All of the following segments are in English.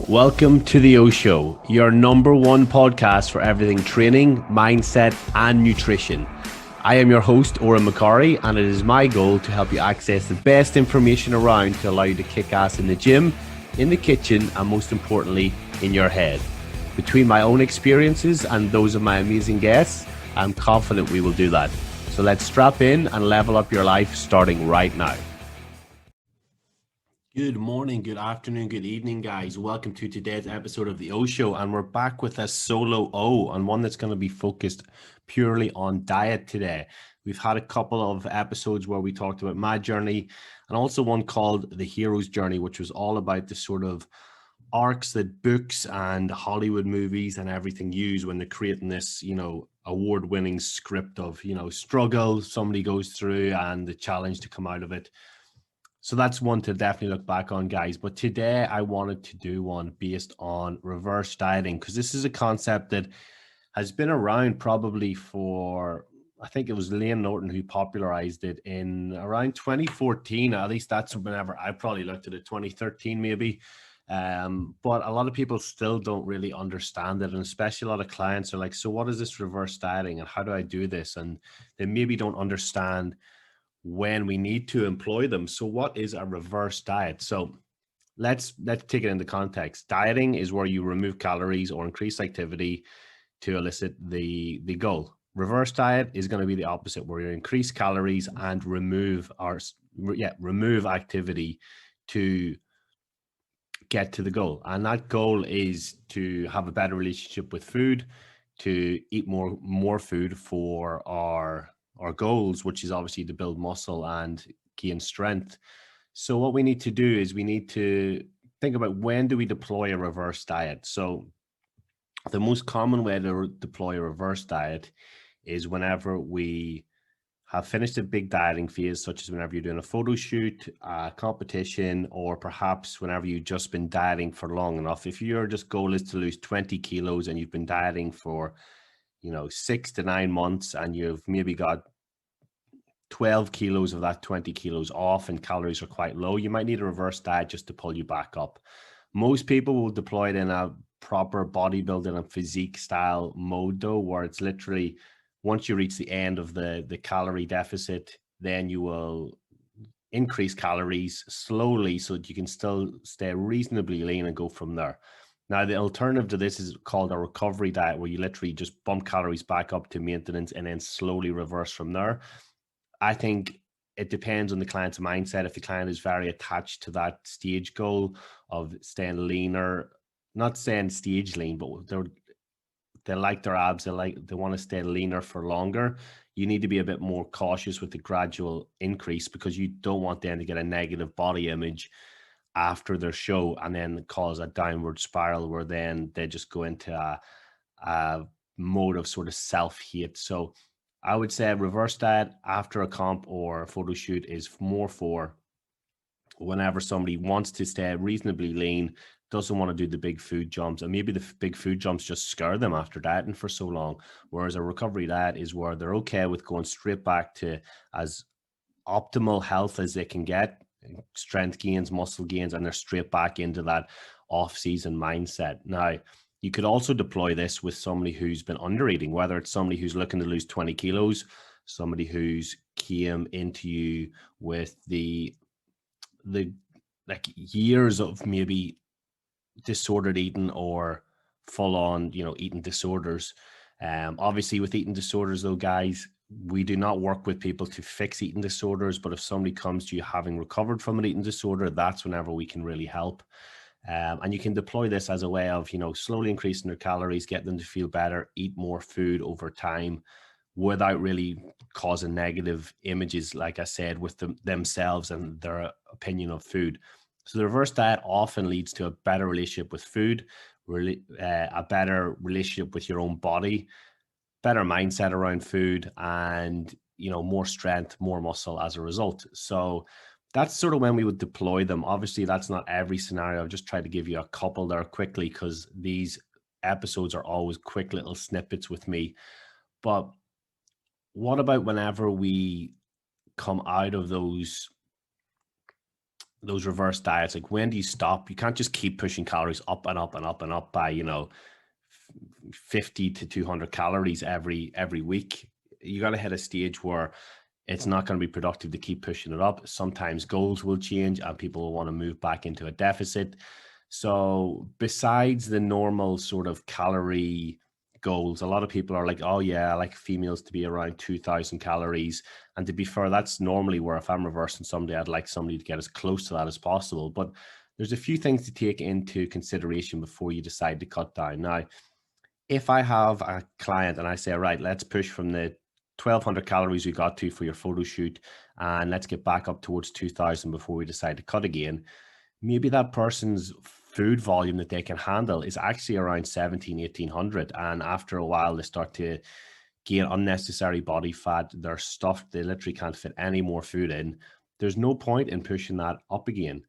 Welcome to the O Show, your number one podcast for everything training, mindset, and nutrition. I am your host, Oren McCarry, and it is my goal to help you access the best information around to allow you to kick ass in the gym, in the kitchen, and most importantly, in your head. Between my own experiences and those of my amazing guests, I'm confident we will do that. So let's strap in and level up your life starting right now. Good morning, good afternoon, good evening, guys. Welcome to today's episode of the O Show, and we're back with a solo O, and one that's going to be focused purely on diet today. We've had a couple of episodes where we talked about my journey, and also one called The Hero's Journey, which was all about the sort of arcs that books and Hollywood movies and everything use when they're creating this, award-winning script of, struggle somebody goes through and the challenge to come out of it. So that's one to definitely look back on, guys. But today I wanted to do one based on reverse dieting, because this is a concept that has been around probably for, I think it was Layne Norton who popularized it in around 2014. At least that's whenever I probably looked at it, 2013 maybe. But a lot of people still don't really understand it. And especially a lot of clients are like, so what is this reverse dieting and how do I do this? And they maybe don't understand when we need to employ them. So what is a reverse diet? So let's take it into context. Dieting is where you remove calories or increase activity to elicit the goal. Reverse diet is going to be the opposite, where you increase calories and remove activity to get to the goal. And that goal is to have a better relationship with food, to eat more food for our goals, which is obviously to build muscle and gain strength. So what we need to do is we need to think about, when do we deploy a reverse diet? So the most common way to deploy a reverse diet is whenever we have finished a big dieting phase, such as whenever you're doing a photo shoot, a competition, or perhaps whenever you've just been dieting for long enough. If your just goal is to lose 20 kilos and you've been dieting for 6 to 9 months, and you've maybe got 12 kilos of that 20 kilos off and calories are quite low, you might need a reverse diet just to pull you back up. Most people will deploy it in a proper bodybuilding and physique style mode, though, where it's literally once you reach the end of the calorie deficit, then you will increase calories slowly so that you can still stay reasonably lean and go from there. Now, the alternative to this is called a recovery diet, where you literally just bump calories back up to maintenance and then slowly reverse from there. I think it depends on the client's mindset. If the client is very attached to that stage goal of staying leaner, not saying stage lean, but they like their abs, they want to stay leaner for longer, you need to be a bit more cautious with the gradual increase, because you don't want them to get a negative body image after their show and then cause a downward spiral where then they just go into a mode of sort of self-hate. So I would say a reverse diet after a comp or a photo shoot is more for whenever somebody wants to stay reasonably lean, doesn't want to do the big food jumps, and maybe the big food jumps just scare them after dieting for so long. Whereas a recovery diet is where they're okay with going straight back to as optimal health as they can get, strength gains, muscle gains, and they're straight back into that off-season mindset. Now, you could also deploy this with somebody who's been under eating, whether it's somebody who's looking to lose 20 kilos, somebody who's came into you with the like years of maybe disordered eating or full on, eating disorders. Obviously with eating disorders though, guys, we do not work with people to fix eating disorders, but if somebody comes to you having recovered from an eating disorder, that's whenever we can really help. And you can deploy this as a way of, slowly increasing their calories, get them to feel better, eat more food over time without really causing negative images, like I said, with themselves and their opinion of food. So the reverse diet often leads to a better relationship with food, a better relationship with your own body, better mindset around food, and, more strength, more muscle as a result. So that's sort of when we would deploy them. Obviously, that's not every scenario. I've just tried to give you a couple there quickly, because these episodes are always quick little snippets with me. But what about whenever we come out of those those reverse diets, like when do you stop? You can't just keep pushing calories up and up and up and up by, 50 to 200 calories every week. You got to hit a stage where it's not going to be productive to keep pushing it up. Sometimes goals will change and people will want to move back into a deficit. So besides the normal sort of calorie goals, a lot of people are like, oh yeah, I like females to be around 2000 calories. And to be fair, that's normally where, if I'm reversing somebody, I'd like somebody to get as close to that as possible. But there's a few things to take into consideration before you decide to cut down. Now, if I have a client and I say, all right, let's push from the 1200 calories we got to for your photo shoot, and let's get back up towards 2000 before we decide to cut again, maybe that person's food volume that they can handle is actually around 1800. And after a while, they start to gain unnecessary body fat. They're stuffed. They literally can't fit any more food in. There's no point in pushing that up again.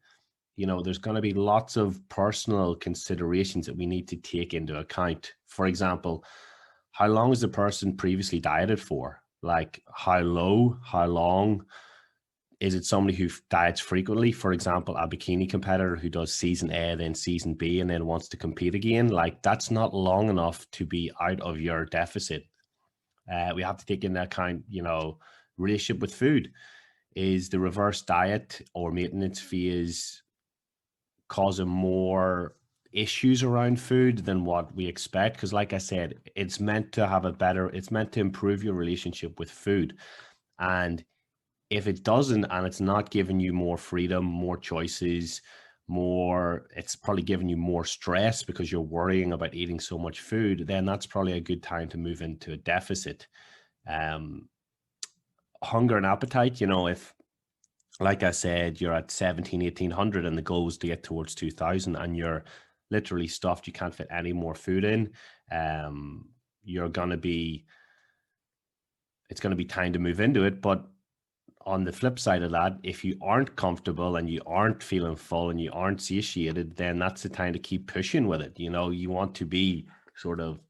There's going to be lots of personal considerations that we need to take into account. For example, how long has the person previously dieted for? Like how low, how long? Is it somebody who diets frequently? For example, a bikini competitor who does season A, then season B, and then wants to compete again. Like that's not long enough to be out of your deficit. We have to take into account, relationship with food. Is the reverse diet or maintenance phase causing more issues around food than what we expect? Because like I said, it's meant to improve your relationship with food. And if it doesn't, and it's not giving you more freedom, more choices, it's probably giving you more stress because you're worrying about eating so much food, then that's probably a good time to move into a deficit. Hunger and appetite, if, like I said, you're at 1800 and the goal is to get towards 2000 and you're literally stuffed, you can't fit any more food in, it's going to be time to move into it. But on the flip side of that, if you aren't comfortable and you aren't feeling full and you aren't satiated, then that's the time to keep pushing with it. You want to be sort of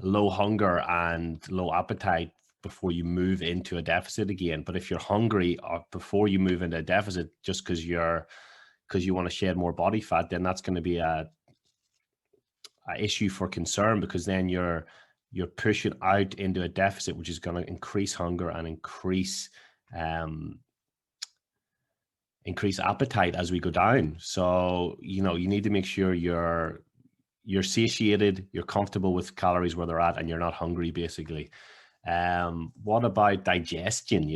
low hunger and low appetite before you move into a deficit again. But if you're hungry before you move into a deficit, just because you want to shed more body fat, then that's going to be a issue for concern, because then you're pushing out into a deficit, which is going to increase hunger and increase appetite as we go down. So you need to make sure you're satiated, you're comfortable with calories where they're at, and you're not hungry, basically. What about digestion?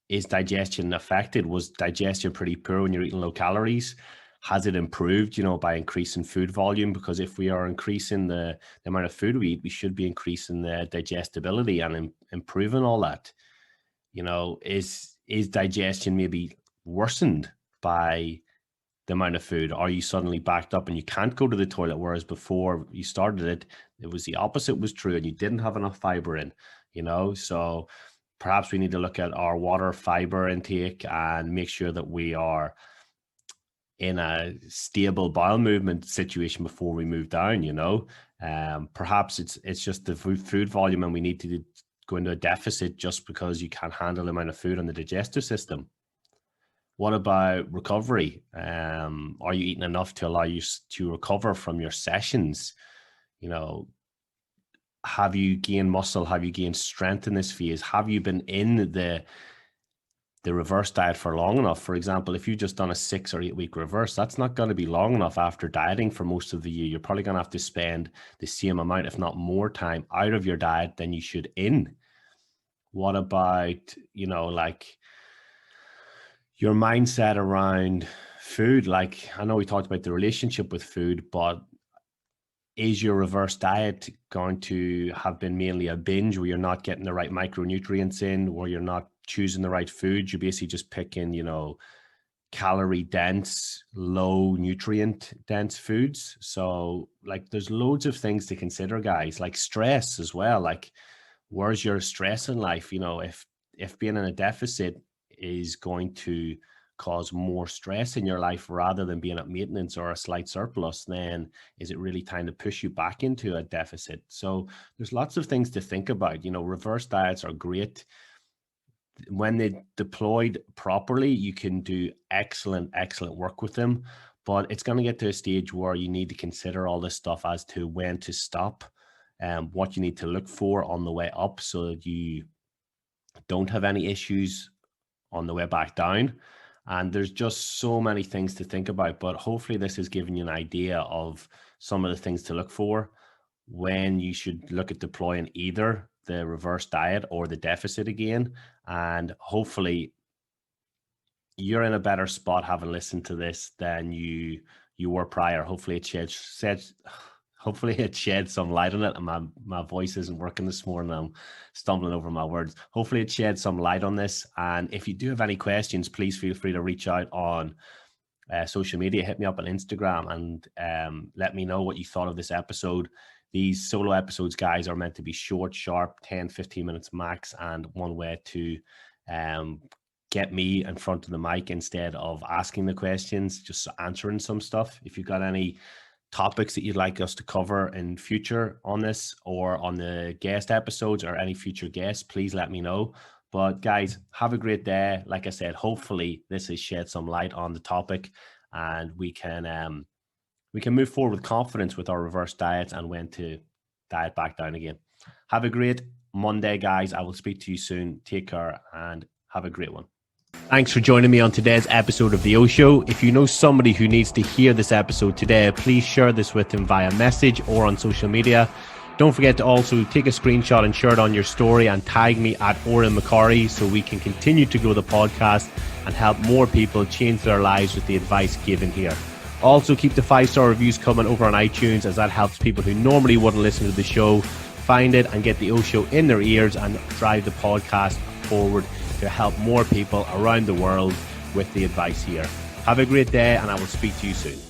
Is digestion affected? Was digestion pretty poor when you're eating low calories? Has it improved, by increasing food volume? Because if we are increasing the amount of food we eat, we should be increasing the digestibility and improving all that. Is digestion maybe worsened by the amount of food? Are you suddenly backed up and you can't go to the toilet, whereas before you started it was the opposite was true and you didn't have enough fiber in? So perhaps we need to look at our water fiber intake and make sure that we are in a stable bowel movement situation before we move down. Perhaps it's just the food volume and we need to go into a deficit just because you can't handle the amount of food on the digestive system. What about recovery? Are you eating enough to allow you to recover from your sessions? Have you gained muscle? Have you gained strength in this phase? Have you been in the reverse diet for long enough? For example, if you've just done a 6 or 8 week reverse, that's not going to be long enough after dieting for most of the year. You're probably going to have to spend the same amount, if not more time out of your diet than you should in. What about, like your mindset around food? Like, I know we talked about the relationship with food, but is your reverse diet going to have been mainly a binge where you're not getting the right micronutrients in, where you're not choosing the right food? You're basically just picking, calorie dense, low nutrient dense foods. So like there's loads of things to consider, guys, like stress as well. Like, where's your stress in life? If being in a deficit is going to cause more stress in your life rather than being at maintenance or a slight surplus, then is it really time to push you back into a deficit? So there's lots of things to think about. Reverse diets are great. when they deployed properly, you can do excellent work with them. But it's going to get to a stage where you need to consider all this stuff as to when to stop and what you need to look for on the way up, so that you don't have any issues on the way back down. And there's just so many things to think about, but hopefully this has given you an idea of some of the things to look for when you should look at deploying either the reverse diet or the deficit again. And hopefully you're in a better spot having listened to this than you were prior. Hopefully it sheds some light on it. And my voice isn't working this morning. I'm stumbling over my words. Hopefully it sheds some light on this. And if you do have any questions, please feel free to reach out on social media. Hit me up on Instagram and let me know what you thought of this episode. These solo episodes, guys, are meant to be short, sharp, 10-15 minutes max, and one way to get me in front of the mic instead of asking the questions, just answering some stuff. If you've got any topics that you'd like us to cover in future on this or on the guest episodes or any future guests, please let me know. But guys, have a great day. Like I said, hopefully this has shed some light on the topic, and we can move forward with confidence with our reverse diets and when to diet back down again. Have a great Monday, guys. I will speak to you soon. Take care and have a great one. Thanks for joining me on today's episode of The O Show. If you know somebody who needs to hear this episode today, please share this with them via message or on social media. Don't forget to also take a screenshot and share it on your story and tag me at Oren McCarry so we can continue to grow the podcast and help more people change their lives with the advice given here. Also, keep the 5-star reviews coming over on iTunes, as that helps people who normally wouldn't listen to the show find it and get the O Show in their ears and drive the podcast forward to help more people around the world with the advice here. Have a great day, and I will speak to you soon.